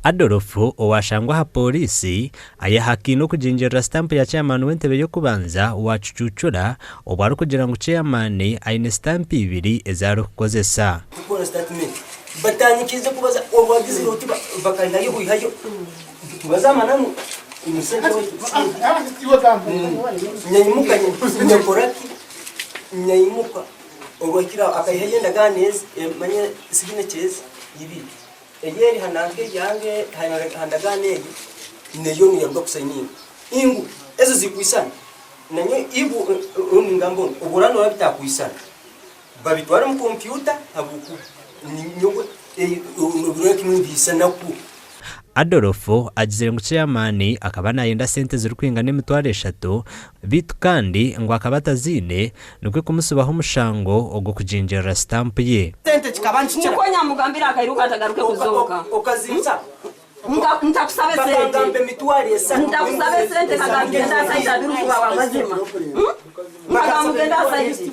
Adolfo owashangwa ha polisi ayahakino kujinjira stamp ya chairman w'entebe yo kubanza wa Chuchuchura obwari kugira ngo chairman aine stamp ibiri ezaro kukozesa gukora statement batanyikize kubaza obagize roti bakanda yo bihayo bazamanamu umusenge nyayimuka nyakoraki nyayimuka obwakira akayenda ganeze manye signatures yibi eyeri hanange yange handagane neyo ni yabwo kusayinira ingu ezo zikwisana nanyo ibu ngambo oburano babitakuisana babitwara mu computer abuku nyogo urureke mwibisana ku Adolfo agize ngo chairman akaba nayenda sente ziri kwingana emitwaro 3 bitu kandi ngo akabatazine nukwe kumusubaho umushango ogo kujinjira stamp ye sente kikabanchira ko nyamugambira akairuka atagaruke kuzoka okazinza ntakusabe sente ngambe mitwari esana ntakusabe sente kagambira saida biruku baba mazima magamugenda saidi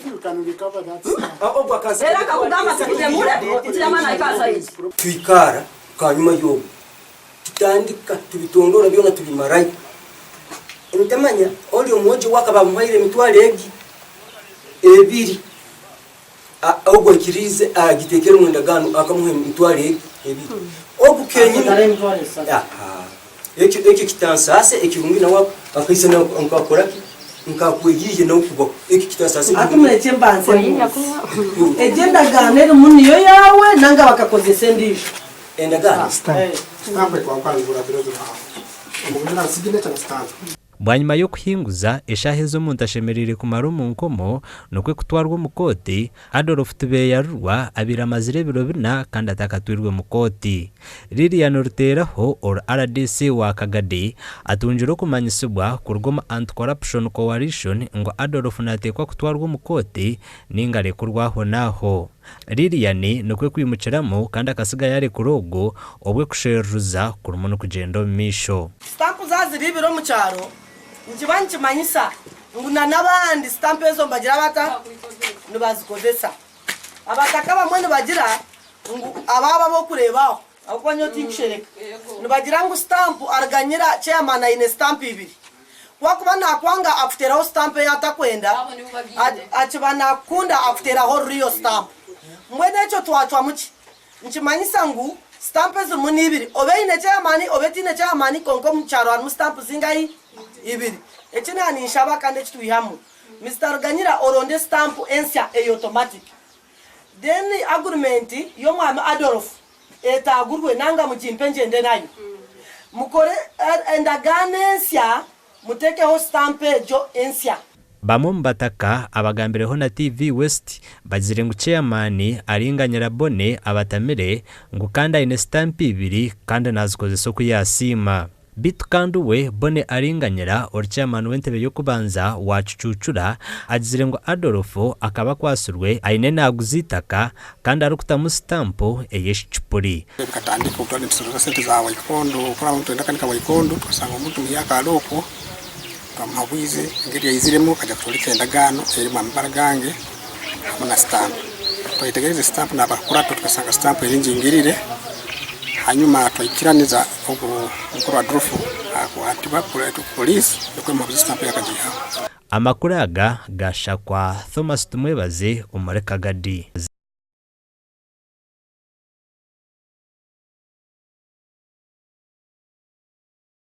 obwa kansa era kakugamba sikije mure kiyamana ikasaidi twikara kanyuma yo tutandika tubitondora byona tubimarayi ntamanya oli omoje wakaba muhaire mitwale egi ebiri ogwo kirize agitekera mwendagano akamuhe mitwale egi ebiri obukenyi eki kitansase ekirungi nawa akaisa na nkakoraki nkakwegiye no kubo eki kitansase atumureke mbanze egenda ganere muniyo yawe nanga bakakozesa ndisho endagano bwanyuma yo kuhinguza eshahe zo muntu ashemerere kumara mu nkomo nokwe kutwarwa mu koti Adolfo tubeyarwa abira mazire biro bina kandi atakatwirwe mu koti Lilian Ruteraho or RDC wa Kagadi atunjiro kumanyisibwa kurgoma Anti-Corruption Coalition ngo Adolfo natekwa kutwarwa mu koti ningare kurwaho naho Lilian nokwe kwimukiramo kandi akasiga yare kurogo obwe kusheruza kurumuntu kugendo misho stamp zaziri biro mu cyaro nkibanki manyisa nguna nabandi stamp ezo mbagira bata nibazikozesa abataka bamwe nibagira ababa bo kurebaho akonyo tinkishereka nibagira ngo stamp arganyira chairman ine stamp ibiri wakuba nakwanga afuteraho stamp yatakwenda akibana kunda afuteraho riyo stamp mwene cyo twatwa muki nkimanyisa ngo stamp ezo muni ibiri obeine chairman obetine chairman konko mu cyaro an stamp zingai ibiri ekina ni shaba kande kitwihamu Mr. Ganyira oronde stamp ensia automatic then agreement yo mwami Adolfo eta agurwe nanga mujimpenje nde nayo mukore endagane ensia muteke ho stamp jo ensia bamumbataka abagambireho na TV West bazire ngo chairman aringanyira bone abatamire ngo kanda ine stamp ibiri kandi nazikoze soko yasima bitu kandi we bone aringanyira or chairman w'entebe yo kubanza wa Chuchuchura agizire ngo Adolfo akaba kwasurwe aine naguzitaka kandi ari kutamu stamp eyeshipuri katandika utwani tsoro sente za Waikondo kora muntu ndakanika Waikondo twasanga umuntu myaka aloko twamabwize ngiri yiziremo kaja kutolika endagano eri mambara gange muna stamp twitegereze stamp na bakura tukasanga stamp erinji ngirire hanyuma twikiraniza uko Adolfo atiba police ukwe mu stamp yakajiha amakuru aga gashakwa Thomas Tumwebaze umare Kagadi.